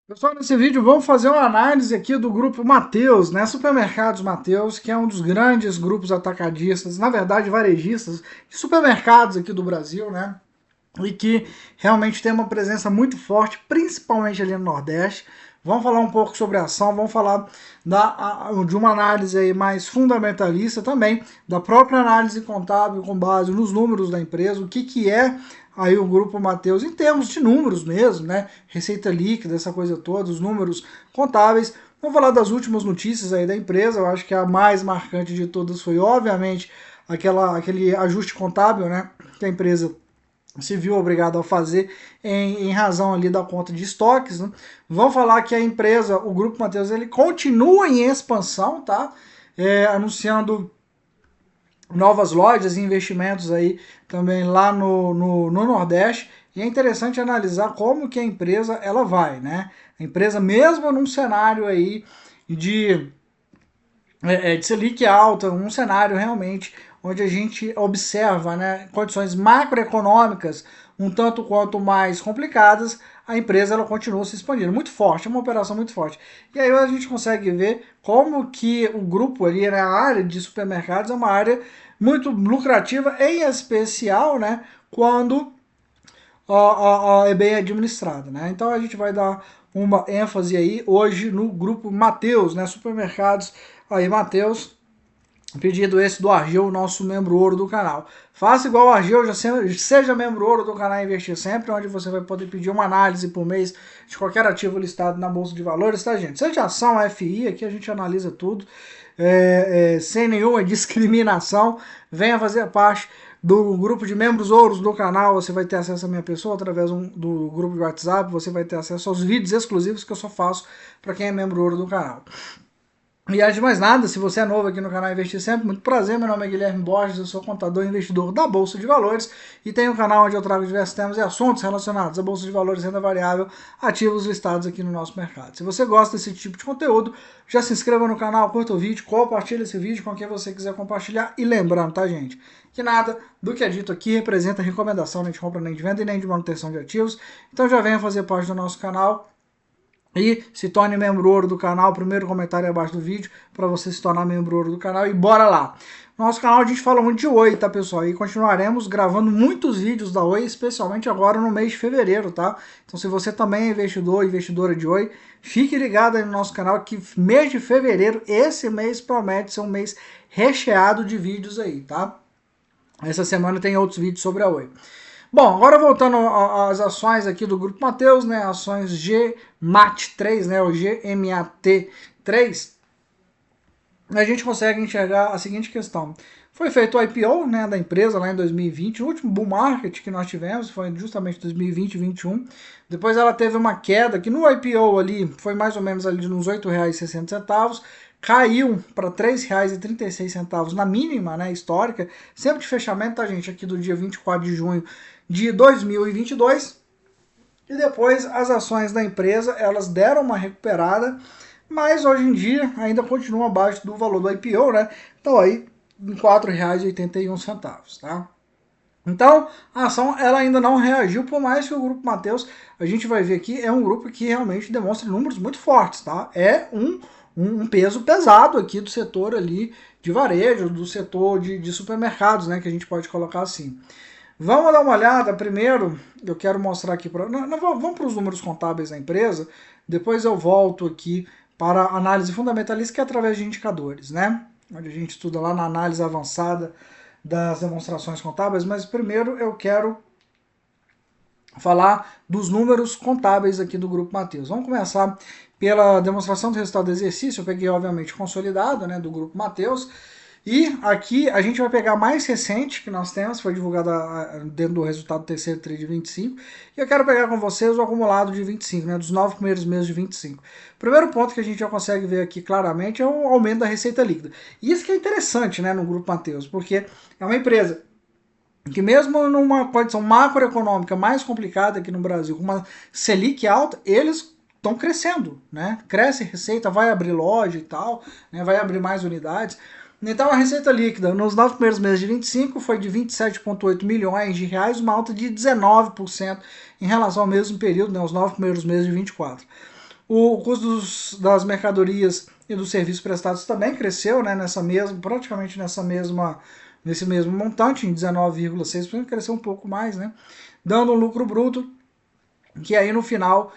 Pessoal, nesse vídeo vamos fazer uma análise aqui do grupo Mateus, né? Supermercados Mateus, que é um dos grandes grupos atacadistas, na verdade varejistas, de supermercados aqui do Brasil, né? E que realmente tem uma presença muito forte, principalmente ali no Nordeste. Vamos falar um pouco sobre a ação, vamos falar de uma análise aí mais fundamentalista também, da própria análise contábil com base nos números da empresa, o que é aí o Grupo Mateus em termos de números mesmo, né? Receita líquida, essa coisa toda, os números contábeis. Vamos falar das últimas notícias aí da empresa, eu acho que a mais marcante de todas foi, obviamente, aquele ajuste contábil, né? Que a empresa se viu obrigado a fazer em razão ali da conta de estoques. Né? Vamos falar que a empresa, o Grupo Mateus, ele continua em expansão, tá? Anunciando novas lojas e investimentos aí também lá no Nordeste. E é interessante analisar como que a empresa ela vai, né? A empresa, mesmo num cenário aí de de Selic alta, um cenário realmente onde a gente observa, né, condições macroeconômicas um tanto quanto mais complicadas, a empresa ela continua se expandindo. Muito forte, é uma operação muito forte. E aí a gente consegue ver como que o grupo ali, né, a área de supermercados é uma área muito lucrativa, em especial, né, quando é bem administrada, né? Então a gente vai dar uma ênfase aí hoje no grupo Mateus, né? Supermercados aí, Mateus. Pedido esse do Argel, nosso membro ouro do canal. Faça igual o Argel, seja membro ouro do canal Investir Sempre, onde você vai poder pedir uma análise por mês de qualquer ativo listado na Bolsa de Valores, tá, gente? Seja ação, FI, aqui a gente analisa tudo, sem nenhuma discriminação. Venha fazer parte do grupo de membros ouros do canal, você vai ter acesso à minha pessoa através do grupo de WhatsApp, você vai ter acesso aos vídeos exclusivos que eu só faço para quem é membro ouro do canal. E antes de mais nada, se você é novo aqui no canal Investir Sempre, muito prazer, meu nome é Guilherme Borges, eu sou contador e investidor da Bolsa de Valores e tenho um canal onde eu trago diversos temas e assuntos relacionados à Bolsa de Valores, renda variável, ativos listados aqui no nosso mercado. Se você gosta desse tipo de conteúdo, já se inscreva no canal, curta o vídeo, compartilhe esse vídeo com quem você quiser compartilhar e lembrando, tá, gente, que nada do que é dito aqui representa recomendação nem de compra, nem de venda e nem de manutenção de ativos, então já venha fazer parte do nosso canal e se torne membro ouro do canal, primeiro comentário abaixo do vídeo, para você se tornar membro ouro do canal e bora lá! No nosso canal a gente fala muito de Oi, tá, pessoal? E continuaremos gravando muitos vídeos da Oi, especialmente agora no mês de fevereiro, tá? Então se você também é investidor, investidora de Oi, fique ligado aí no nosso canal que mês de fevereiro, esse mês promete ser um mês recheado de vídeos aí, tá? Essa semana tem outros vídeos sobre a Oi. Bom, agora voltando às ações aqui do Grupo Mateus, né, ações GMAT3, né, o GMAT3, a gente consegue enxergar a seguinte questão. Foi feito o IPO, né, da empresa lá em 2020, o último bull market que nós tivemos foi justamente 2020 e 2021. Depois ela teve uma queda que no IPO ali foi mais ou menos ali nos R$ 8,60, caiu para R$ 3,36 na mínima, né, histórica, sempre de fechamento, tá, gente, aqui do dia 24 de junho de 2022. E depois as ações da empresa, elas deram uma recuperada, mas hoje em dia ainda continuam abaixo do valor do IPO, né? Então aí em R$ 4,81, tá? Então, a ação ela ainda não reagiu, por mais que o Grupo Mateus, a gente vai ver aqui, é um grupo que realmente demonstra números muito fortes, tá? É um peso pesado aqui do setor ali de varejo, do setor de supermercados, né? Que a gente pode colocar assim. Vamos dar uma olhada. Primeiro, eu quero mostrar aqui para. Vamos para os números contábeis da empresa. Depois eu volto aqui para a análise fundamentalista, que é através de indicadores, né? Onde a gente estuda lá na análise avançada das demonstrações contábeis. Mas primeiro eu quero falar dos números contábeis aqui do Grupo Mateus. Vamos começar pela demonstração do resultado do exercício. Eu peguei, obviamente, consolidado, né, do Grupo Mateus. E aqui a gente vai pegar a mais recente que nós temos, foi divulgada dentro do resultado do terceiro TRI de 25. E eu quero pegar com vocês o acumulado de 25, né, dos 9 primeiros meses de 25. O primeiro ponto que a gente já consegue ver aqui claramente é o aumento da receita líquida. E isso que é interessante, né, no Grupo Mateus, porque é uma empresa que mesmo numa condição macroeconômica mais complicada aqui no Brasil, com uma Selic alta, eles estão crescendo, né? Cresce receita, vai abrir loja e tal, né? Vai abrir mais unidades. Então a receita líquida nos 9 primeiros meses de 25 foi de 27,8 milhões de reais, uma alta de 19% em relação ao mesmo período, né, os 9 primeiros meses de 24. O custo das mercadorias e dos serviços prestados também cresceu, né, praticamente nesse mesmo montante, em 19,6%, cresceu um pouco mais, né, dando um lucro bruto que aí no final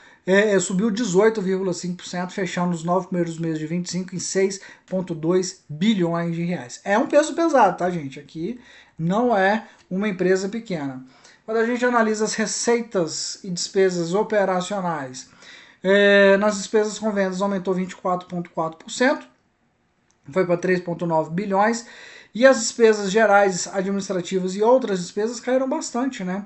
subiu 18,5%, fechando os 9 primeiros meses de 25 em 6,2 bilhões de reais. É um peso pesado, tá, gente? Aqui não é uma empresa pequena. Quando a gente analisa as receitas e despesas operacionais, nas despesas com vendas aumentou 24,4%, foi para 3,9 bilhões, e as despesas gerais, administrativas e outras despesas caíram bastante, né?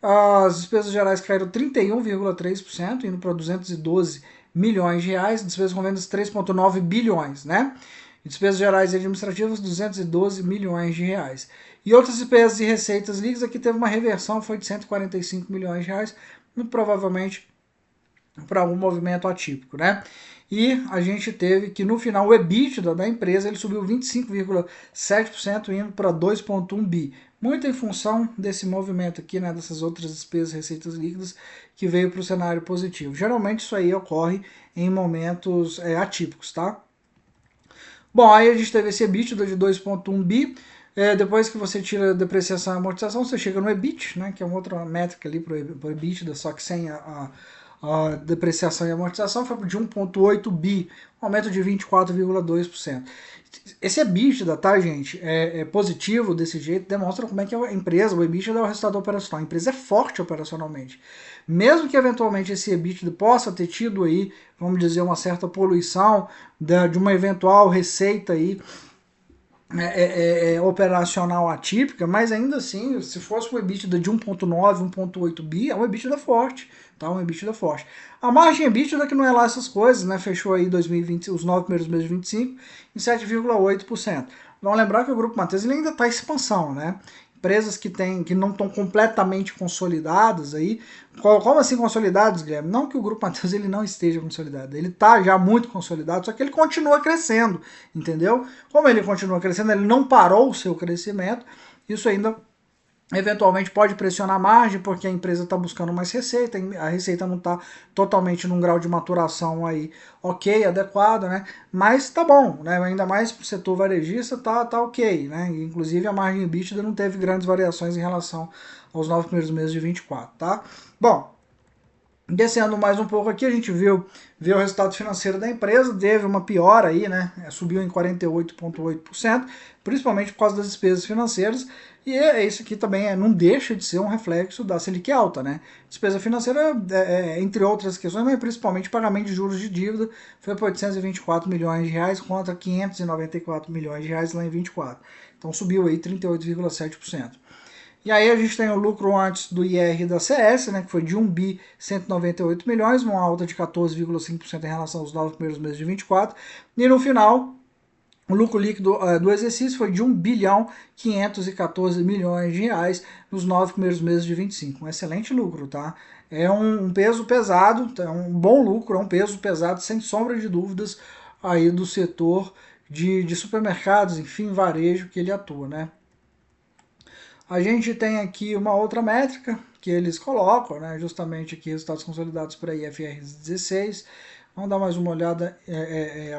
As despesas gerais caíram 31,3%, indo para 212 milhões de reais, despesas com vendas 3,9 bilhões, né? E despesas gerais e administrativas 212 milhões de reais. E outras despesas e receitas líquidas aqui teve uma reversão, foi de 145 milhões de reais, muito provavelmente para algum movimento atípico, né? E a gente teve que no final o EBITDA da empresa ele subiu 25,7%, indo para 2,1 bi. Muito em função desse movimento aqui, né, dessas outras despesas, receitas líquidas, que veio para o cenário positivo. Geralmente isso aí ocorre em momentos atípicos, tá? Bom, aí a gente teve esse EBITDA de 2,1 bi. Depois que você tira a depreciação e amortização, você chega no EBIT, né, que é uma outra métrica ali para o EBITDA, só que sem a depreciação e amortização, foi de 1,8 bi, um aumento de 24,2%. Esse EBITDA, tá, gente, é positivo desse jeito, demonstra como é que a empresa, o EBITDA é o resultado operacional. A empresa é forte operacionalmente. Mesmo que eventualmente esse EBITDA possa ter tido aí, vamos dizer, uma certa poluição de uma eventual receita aí operacional atípica, mas ainda assim, se fosse um EBITDA de 1,9, 1,8 bi, é um EBITDA forte, tá? Um EBITDA forte. A margem EBITDA que não é lá essas coisas, né? Fechou aí 2020, os 9 primeiros meses de 25 em 7,8%. Vamos lembrar que o Grupo Matheus ele ainda está em expansão, né? Empresas que não estão completamente consolidadas aí. Como assim consolidados, Guilherme? Não que o Grupo Matheus ele não esteja consolidado, ele está já muito consolidado, só que ele continua crescendo, entendeu? Como ele continua crescendo, ele não parou o seu crescimento, isso ainda eventualmente pode pressionar a margem, porque a empresa está buscando mais receita, a receita não está totalmente num grau de maturação aí ok, adequado, né? Mas tá bom, né? Ainda mais para o setor varejista tá ok, né? Inclusive a margem EBITDA não teve grandes variações em relação aos 9 primeiros meses de 24, tá? Bom, descendo mais um pouco aqui, a gente viu o resultado financeiro da empresa, teve uma piora aí, né? Subiu em 48,8%, principalmente por causa das despesas financeiras, e isso aqui também não deixa de ser um reflexo da Selic alta, né? Despesa financeira, entre outras questões, mas principalmente pagamento de juros de dívida, foi para 824 milhões de reais contra 594 milhões de reais lá em 24. Então subiu aí 38,7%. E aí a gente tem o lucro antes do IR da CS, né, que foi de 1 bi 198 milhões, uma alta de 14,5% em relação aos 9 primeiros meses de 24. E no final, o lucro líquido do exercício foi de 1 bilhão 514 milhões de reais nos 9 primeiros meses de 25. Um excelente lucro, tá? É um peso pesado, é um bom lucro, é um peso pesado, sem sombra de dúvidas, aí do setor de supermercados, enfim, varejo que ele atua, né? A gente tem aqui uma outra métrica que eles colocam, né, justamente aqui resultados consolidados para IFRS 16. Vamos dar mais uma olhada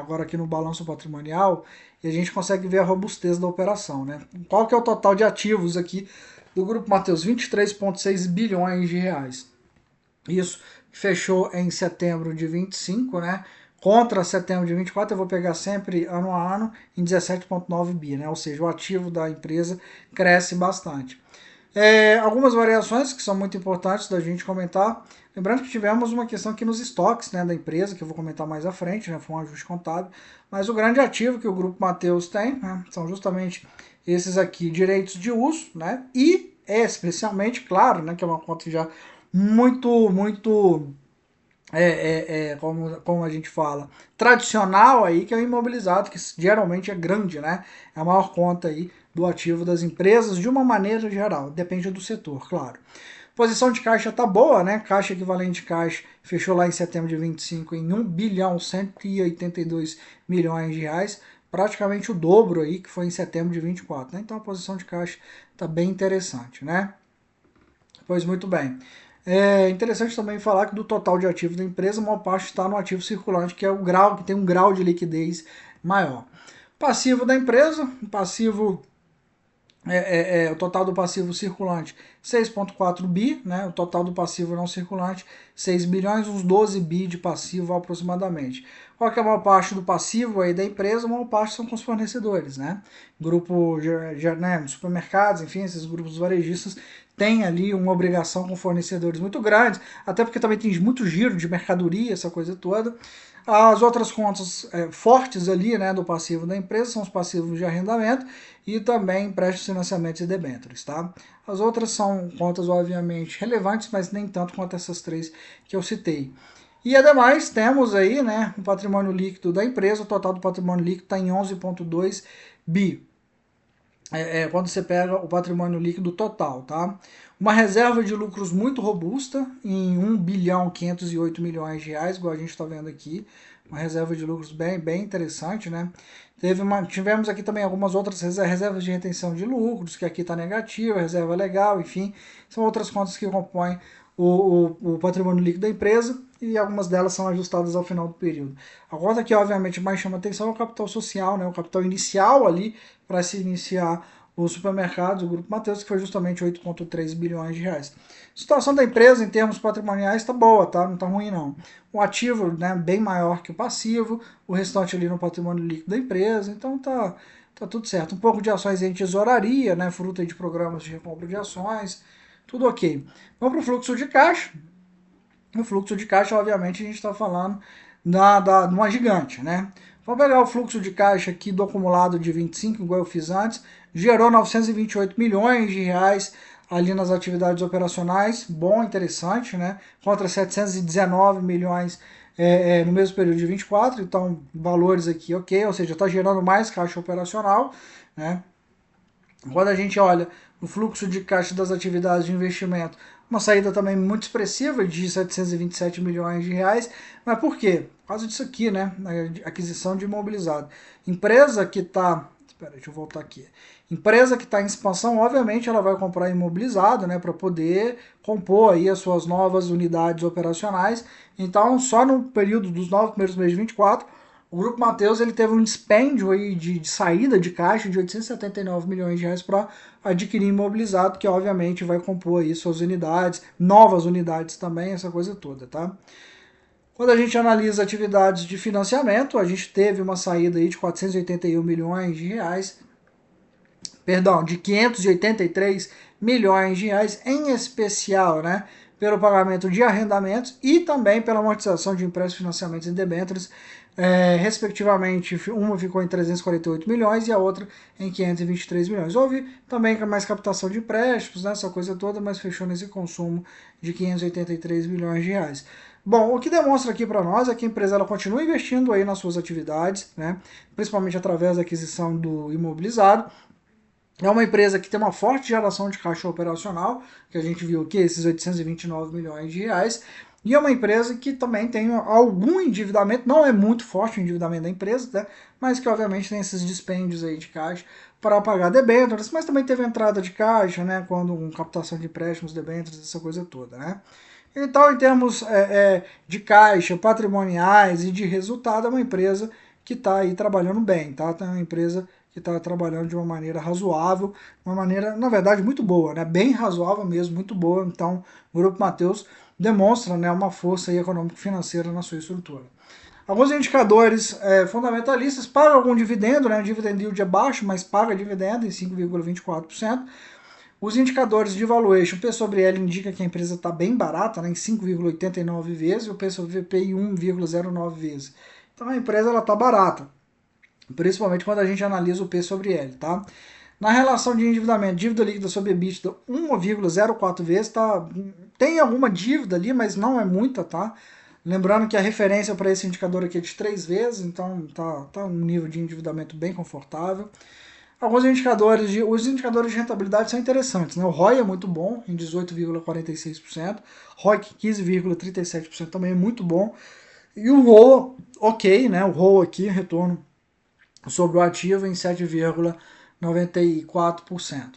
agora aqui no balanço patrimonial e a gente consegue ver a robustez da operação, né? Qual que é o total de ativos aqui do Grupo Matheus? 23,6 bilhões de reais. Isso fechou em setembro de 25, né? Contra setembro de 24, eu vou pegar sempre ano a ano em 17,9 bi, né? Ou seja, o ativo da empresa cresce bastante. Algumas variações que são muito importantes da gente comentar. Lembrando que tivemos uma questão aqui nos estoques, né, da empresa, que eu vou comentar mais à frente, né? Foi um ajuste contábil. Mas o grande ativo que o Grupo Matheus tem, né, são justamente esses aqui, direitos de uso, né? E especialmente, claro, né, que é uma conta já muito como a gente fala, tradicional aí, que é o imobilizado, que geralmente é grande, né? É a maior conta aí do ativo das empresas de uma maneira geral, depende do setor, claro. Posição de caixa tá boa, né? Caixa equivalente de caixa fechou lá em setembro de 25 em 1 bilhão 182 milhões de reais, praticamente o dobro aí que foi em setembro de 24, né? Então a posição de caixa tá bem interessante, né? Pois muito bem. É interessante também falar que do total de ativos da empresa, a maior parte está no ativo circulante, que é o grau que tem um grau de liquidez maior. Passivo da empresa, passivo o total do passivo circulante 6,4 bi, né? O total do passivo não circulante 6 bilhões, uns 12 bi de passivo aproximadamente. Qual que é a maior parte do passivo aí da empresa? A maior parte são com os fornecedores, né? Grupo, né, supermercados, enfim, esses grupos varejistas têm ali uma obrigação com fornecedores muito grandes, até porque também tem muito giro de mercadoria, essa coisa toda. As outras contas fortes ali, né, do passivo da empresa são os passivos de arrendamento e também empréstimos, financiamentos e debêntures, tá? As outras são contas obviamente relevantes, mas nem tanto quanto essas três que eu citei. E ademais temos aí, né, o patrimônio líquido da empresa, o total do patrimônio líquido está em 11,2 bi. Quando você pega o patrimônio líquido total, tá? Uma reserva de lucros muito robusta, em 1 bilhão 508 milhões de reais, igual a gente está vendo aqui, uma reserva de lucros bem interessante, né? Tivemos aqui também algumas outras reservas de retenção de lucros, que aqui está negativa, reserva legal, enfim, são outras contas que compõem o patrimônio líquido da empresa e algumas delas são ajustadas ao final do período. A conta que obviamente mais chama atenção é o capital social, né? O capital inicial ali para se iniciar o supermercado, o Grupo Mateus, que foi justamente 8,3 bilhões de reais. A situação da empresa em termos patrimoniais está boa, tá? Não está ruim não. O ativo, né, bem maior que o passivo, o restante ali no patrimônio líquido da empresa, então tá tudo certo. Um pouco de ações em tesouraria, né, fruta de programas de recompra de ações, tudo ok. Vamos para o fluxo de caixa. O fluxo de caixa, obviamente, a gente está falando de uma gigante, né? Vamos pegar o fluxo de caixa aqui do acumulado de 25, igual eu fiz antes, gerou 928 milhões de reais ali nas atividades operacionais, bom, interessante, né? Contra 719 milhões no mesmo período de 24, então valores aqui ok, ou seja, está gerando mais caixa operacional, né? Quando a gente olha o fluxo de caixa das atividades de investimento, uma saída também muito expressiva de 727 milhões de reais. Mas por quê? Por causa disso aqui, né? A aquisição de imobilizado. Empresa que está... Espera, deixa eu voltar aqui. Empresa que está em expansão, obviamente, ela vai comprar imobilizado, né? Para poder compor aí as suas novas unidades operacionais. Então, só no período dos 9 primeiros meses de 24, o Grupo Mateus ele teve um dispêndio aí de saída de caixa de 879 milhões de reais para adquirir imobilizado, que obviamente vai compor aí suas unidades, novas unidades também, essa coisa toda, tá? Quando a gente analisa atividades de financiamento, a gente teve uma saída aí de 481 milhões de reais, perdão, de 583 milhões de reais, em especial, né, pelo pagamento de arrendamentos e também pela amortização de empréstimos, financiamentos e debêntures, respectivamente, uma ficou em 348 milhões e a outra em 523 milhões. Houve também mais captação de empréstimos, né, essa coisa toda, mas fechou nesse consumo de 583 milhões de reais. Bom, o que demonstra aqui para nós é que a empresa ela continua investindo aí nas suas atividades, né, principalmente através da aquisição do imobilizado. É uma empresa que tem uma forte geração de caixa operacional, que a gente viu aqui, esses 829 milhões de reais, e é uma empresa que também tem algum endividamento, não é muito forte o endividamento da empresa, né? Mas que obviamente tem esses dispêndios aí de caixa para pagar debêntures, mas também teve entrada de caixa, né? Quando captação de empréstimos, debêntures, essa coisa toda, né? Então, em termos de caixa, patrimoniais e de resultado, é uma empresa que está aí trabalhando bem, tá? É uma empresa que está trabalhando de uma maneira razoável, uma maneira, na verdade, muito boa, né? Bem razoável mesmo, muito boa. Então, o Grupo Mateus demonstra, né, uma força econômico-financeira na sua estrutura. Alguns indicadores fundamentalistas pagam algum dividendo, né? O dividend yield é baixo, mas paga dividendo em 5,24%. Os indicadores de valuation, P sobre L indica que a empresa está bem barata, né, em 5,89 vezes, e o P sobre VP em 1,09 vezes. Então a empresa está barata, principalmente quando a gente analisa o P sobre L, tá? Na relação de endividamento, dívida líquida sobre EBITDA, 1,04 vezes, tá? Tem alguma dívida ali, mas não é muita, tá? Lembrando que a referência para esse indicador aqui é de 3 vezes, então tá um nível de endividamento bem confortável. Alguns indicadores, os indicadores de rentabilidade são interessantes, né? O ROI é muito bom, em 18,46%, ROIC 15,37% também é muito bom, e o ROA, ok, né? O ROA aqui, retorno sobre o ativo em 7,94%.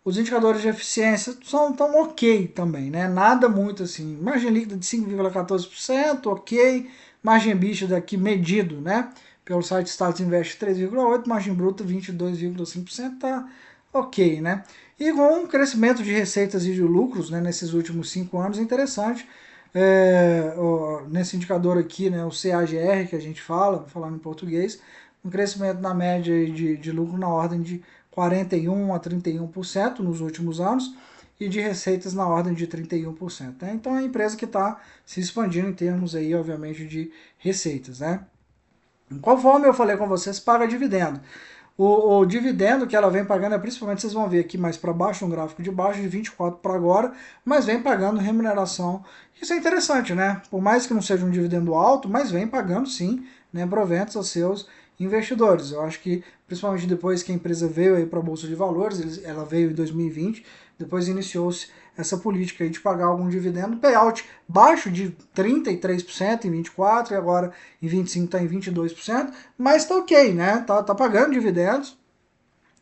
Os indicadores de eficiência tão ok também, né? Nada muito assim. Margem líquida de 5,14%, ok. Margem EBITDA aqui medido, né? Pelo site Status Invest 3,8%, margem bruta 22,5%, tá ok, né? E com um crescimento de receitas e de lucros, né, nesses últimos 5 anos, é interessante. Nesse indicador aqui, né, o CAGR que a gente falando em português, um crescimento na média de lucro na ordem de 41% a 31% nos últimos anos e de receitas na ordem de 31%. Né? Então é uma empresa que está se expandindo em termos aí, obviamente, de receitas. Né? Conforme eu falei com vocês, paga dividendo. O dividendo que ela vem pagando é principalmente, vocês vão ver aqui mais para baixo, no gráfico de baixo, de 24 para agora, mas vem pagando remuneração. Isso é interessante, né? Por mais que não seja um dividendo alto, mas vem pagando sim, né, proventos aos seus investidores. Eu acho que, principalmente depois que a empresa veio aí para a Bolsa de Valores, ela veio em 2020, depois iniciou-se essa política aí de pagar algum dividendo, payout baixo de 33% em 24% e agora em 25% está em 22%, mas está ok, né? Tá pagando dividendos.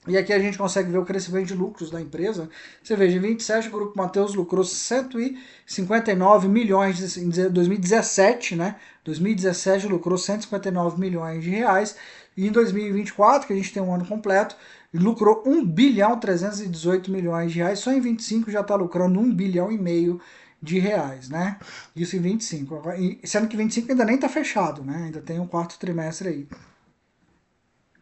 E aqui a gente consegue ver o crescimento de lucros da empresa. Você veja, em 27 o Grupo Mateus lucrou 159 milhões em 2017, né? 2017 lucrou 159 milhões de reais. E em 2024, que a gente tem um ano completo, lucrou 1 bilhão 318 milhões de reais. Só em 25 já está lucrando 1 bilhão e meio de reais, né? Isso em 25. Sendo que 25 ainda nem está fechado, né? Ainda tem um quarto trimestre aí.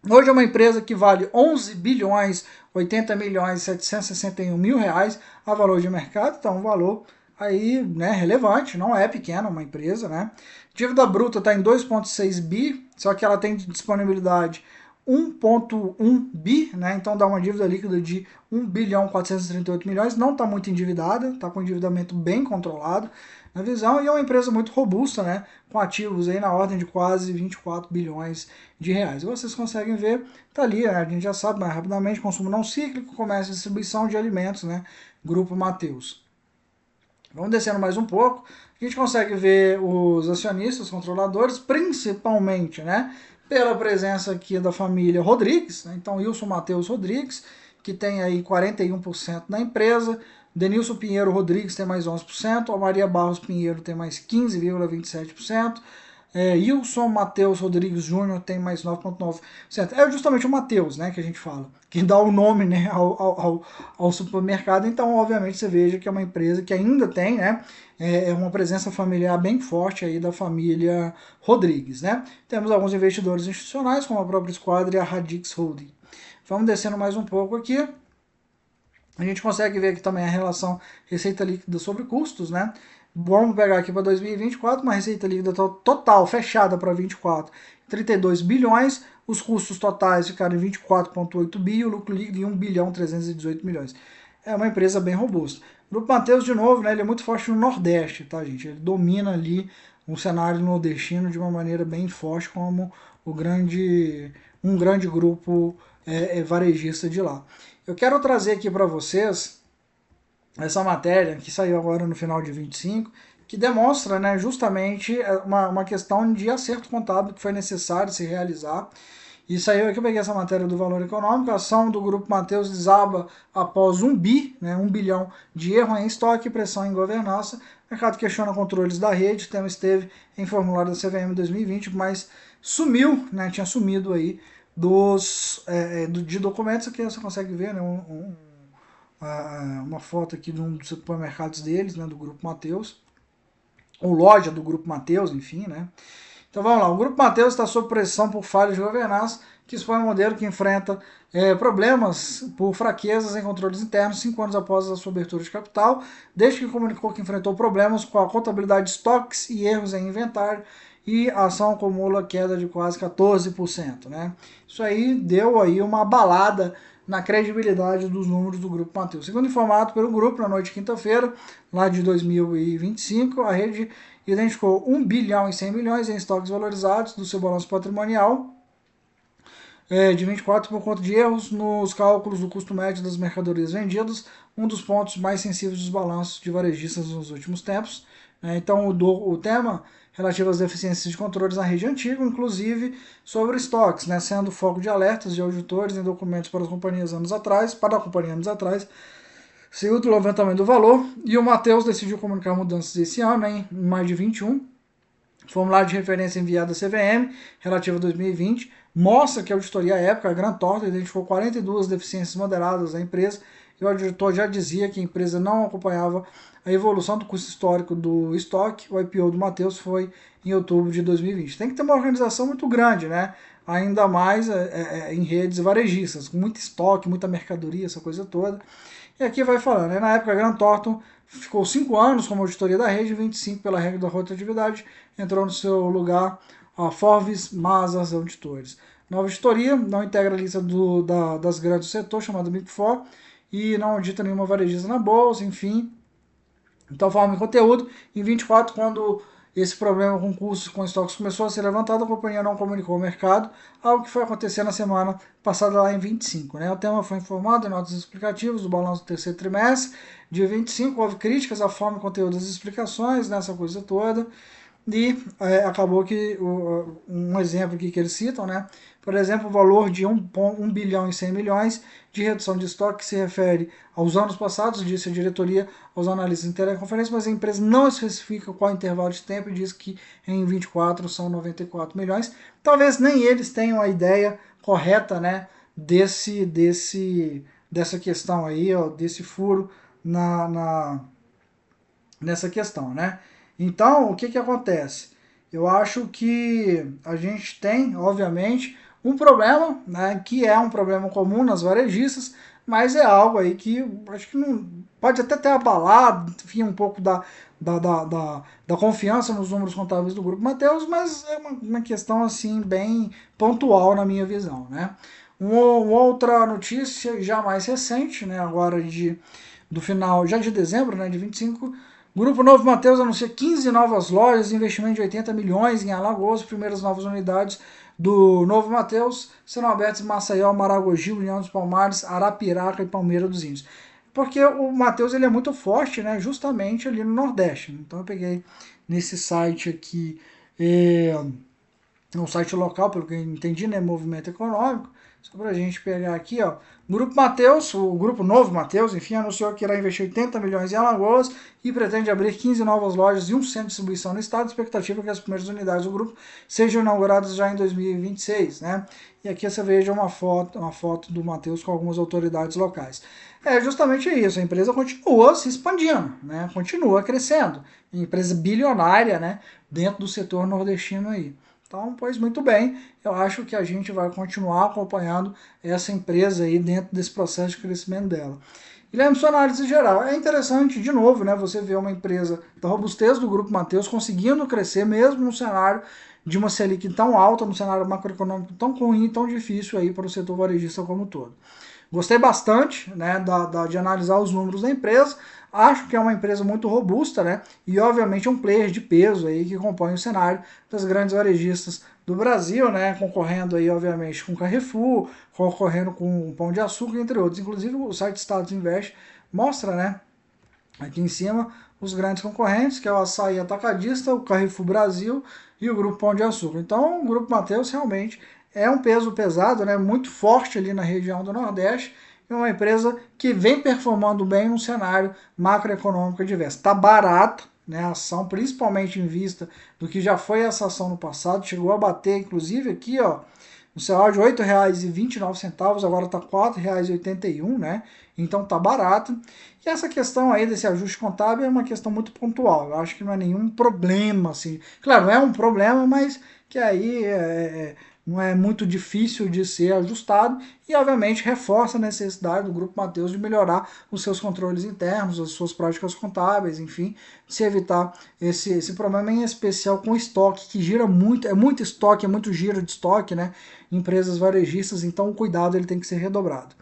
Hoje é uma empresa que vale 11 bilhões 80 milhões 761 mil reais a valor de mercado, então um valor aí, né, relevante, não é pequena uma empresa, né? Dívida bruta está em 2,6 bi, só que ela tem de disponibilidade 1,1 bi, né? Então dá uma dívida líquida de 1 bilhão 438 milhões, não está muito endividada, está com endividamento bem controlado na visão, e é uma empresa muito robusta, né? Com ativos aí na ordem de quase 24 bilhões de reais. E vocês conseguem ver, tá ali, né? A gente já sabe, mais rapidamente, consumo não cíclico, comércio e distribuição de alimentos, né? Grupo Mateus. Vamos descendo mais um pouco, a gente consegue ver os acionistas, controladores, principalmente, né? Pela presença aqui da família Rodrigues, né? Então Wilson Mateus Rodrigues, que tem aí 41% na empresa, Denilson Pinheiro Rodrigues tem mais 11%, a Maria Barros Pinheiro tem mais 15,27%, Wilson Mateus Rodrigues Júnior tem mais 9,9%. É justamente o Mateus, né, que a gente fala, que dá o nome, né, ao supermercado. Então, obviamente, você veja que é uma empresa que ainda tem, né, uma presença familiar bem forte aí da família Rodrigues, né. Temos alguns investidores institucionais, como a própria Esquadra e a Radix Holding. Vamos descendo mais um pouco aqui. A gente consegue ver aqui também a relação receita líquida sobre custos, né? Vamos pegar aqui para 2024, uma receita líquida total fechada para 24, 32 bilhões, os custos totais ficaram em 24,8 bi e o lucro líquido em 1 bilhão 318 milhões. É uma empresa bem robusta. O Grupo Mateus, de novo, né, ele é muito forte no Nordeste, tá, gente? Ele domina ali um cenário nordestino de uma maneira bem forte, como um grande grupo varejista de lá. Eu quero trazer aqui para vocês essa matéria que saiu agora no final de 25, que demonstra, né, justamente uma questão de acerto contábil que foi necessário se realizar. E saiu aqui, eu peguei essa matéria do Valor Econômico, a ação do Grupo Mateus desaba após 1 bilhão de erro em estoque e pressão em governança. O mercado questiona controles da rede, o tema esteve em formulário da CVM 2020, mas sumiu, né, tinha sumido aí de documentos. Aqui você consegue ver, né, uma foto aqui de um dos supermercados deles, né, do Grupo Mateus, ou loja do Grupo Mateus, enfim, né. Então vamos lá, o Grupo Mateus está sob pressão por falhas de governança, que expõe um modelo que enfrenta problemas por fraquezas em controles internos 5 anos após a sua abertura de capital, desde que comunicou que enfrentou problemas com a contabilidade de estoques e erros em inventário, e a ação acumula queda de quase 14%. Né? Isso aí deu aí uma abalada na credibilidade dos números do Grupo Mateus. Segundo informado pelo grupo, na noite de quinta-feira, lá de 2025, a rede identificou 1 bilhão e 100 milhões em estoques valorizados do seu balanço patrimonial de 24 por conta de erros nos cálculos do custo médio das mercadorias vendidas, um dos pontos mais sensíveis dos balanços de varejistas nos últimos tempos. Então o tema relativo às deficiências de controles na rede antiga, inclusive sobre estoques, né, sendo foco de alertas de auditores em documentos para as companhias anos atrás, segundo o levantamento do valor, e o Matheus decidiu comunicar mudanças esse ano, em maio de 21. Formulário de referência enviado à CVM, relativo a 2020, mostra que a auditoria à época, a Grant Thornton, identificou 42 deficiências moderadas da empresa, e o auditor já dizia que a empresa não acompanhava a evolução do custo histórico do estoque. O IPO do Matheus foi em outubro de 2020. Tem que ter uma organização muito grande, né? Ainda mais em redes varejistas, com muito estoque, muita mercadoria, essa coisa toda. E aqui vai falando, né? Na época, a Grant Thornton ficou 5 anos como auditoria da rede, 25 pela regra da rotatividade, entrou no seu lugar a Forbes Mazars Auditores. Nova auditoria, não integra a lista das grandes do setor, chamada Big Four, e não audita nenhuma varejista na bolsa, enfim. Então, forma em conteúdo. Em 24, quando esse problema com custos com estoques começou a ser levantado, a companhia não comunicou ao mercado, algo que foi acontecer na semana passada lá em 25. Né? O tema foi informado em notas explicativas do balanço do terceiro trimestre. Dia 25, houve críticas à forma e conteúdo das explicações, nessa coisa toda. E acabou que, um exemplo aqui que eles citam, né? Por exemplo, o valor de 1 bilhão e 100 milhões de redução de estoque que se refere aos anos passados, disse a diretoria aos analistas em teleconferência, mas a empresa não especifica qual intervalo de tempo e diz que em 24 são 94 milhões. Talvez nem eles tenham a ideia correta, né, dessa questão aí, ó, desse furo nessa questão, né? Então, o que que acontece? Eu acho que a gente tem, obviamente, um problema, né, que é um problema comum nas varejistas, mas é algo aí que acho que não pode até ter abalado, enfim, um pouco da confiança nos números contábeis do Grupo Mateus, mas é uma questão assim bem pontual na minha visão, né? Uma outra notícia já mais recente, né, agora do final, já de dezembro, né, de 25, Grupo Novo Mateus anuncia 15 novas lojas, investimento de 80 milhões em Alagoas, primeiras novas unidades do Novo Mateus serão abertas em Maceió, Maragogi, União dos Palmares, Arapiraca e Palmeira dos Índios. Porque o Mateus ele é muito forte, né, justamente ali no Nordeste. Então eu peguei nesse site aqui, um site local, pelo que eu entendi, né, Movimento Econômico, só para a gente pegar aqui, ó. Grupo Mateus, o Grupo Novo Mateus, enfim, anunciou que irá investir 80 milhões em Alagoas e pretende abrir 15 novas lojas e um centro de distribuição no estado. A expectativa é que as primeiras unidades do grupo sejam inauguradas já em 2026, né? E aqui você veja uma foto do Mateus com algumas autoridades locais. É justamente isso, a empresa continua se expandindo, né? Continua crescendo. Empresa bilionária, né? Dentro do setor nordestino aí. Então, pois muito bem, eu acho que a gente vai continuar acompanhando essa empresa aí dentro desse processo de crescimento dela. E lembre sua análise geral. É interessante, de novo, né, você ver uma empresa da robustez do Grupo Mateus conseguindo crescer mesmo no cenário de uma Selic tão alta, no cenário macroeconômico tão ruim, tão difícil aí para o setor varejista como um todo. Gostei bastante, né, de analisar os números da empresa. Acho que é uma empresa muito robusta, né? E obviamente é um player de peso aí que compõe o cenário das grandes varejistas do Brasil, né? Concorrendo aí, obviamente, com Carrefour, concorrendo com o Pão de Açúcar, entre outros. Inclusive o site Status Invest mostra, né? Aqui em cima, os grandes concorrentes, que é o Açaí Atacadista, o Carrefour Brasil e o Grupo Pão de Açúcar. Então, o Grupo Mateus realmente é um peso pesado, né? Muito forte ali na região do Nordeste. É uma empresa que vem performando bem num cenário macroeconômico adverso. Está barata, né, a ação, principalmente em vista do que já foi essa ação no passado, chegou a bater, inclusive, aqui, ó, no cenário de R$ 8,29, agora está R$ 4,81, né? Então tá barato. E essa questão aí desse ajuste contábil é uma questão muito pontual. Eu acho que não é nenhum problema, assim. Claro, é um problema, mas que aí não é muito difícil de ser ajustado e, obviamente, reforça a necessidade do Grupo Mateus de melhorar os seus controles internos, as suas práticas contábeis, enfim, se evitar esse problema, em especial com estoque, que gira muito, é muito estoque, é muito giro de estoque, né, em empresas varejistas, então o cuidado ele tem que ser redobrado.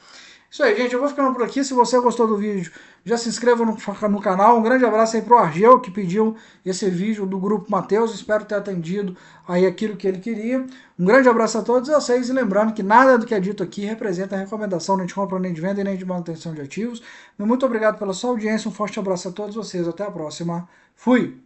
Isso aí, gente, eu vou ficando por aqui. Se você gostou do vídeo, já se inscreva no canal. Um grande abraço aí pro Argel, que pediu esse vídeo do Grupo Mateus. Espero ter atendido aí aquilo que ele queria. Um grande abraço a todos vocês. E lembrando que nada do que é dito aqui representa a recomendação nem de compra, nem de venda e nem de manutenção de ativos. Muito obrigado pela sua audiência. Um forte abraço a todos vocês. Até a próxima. Fui!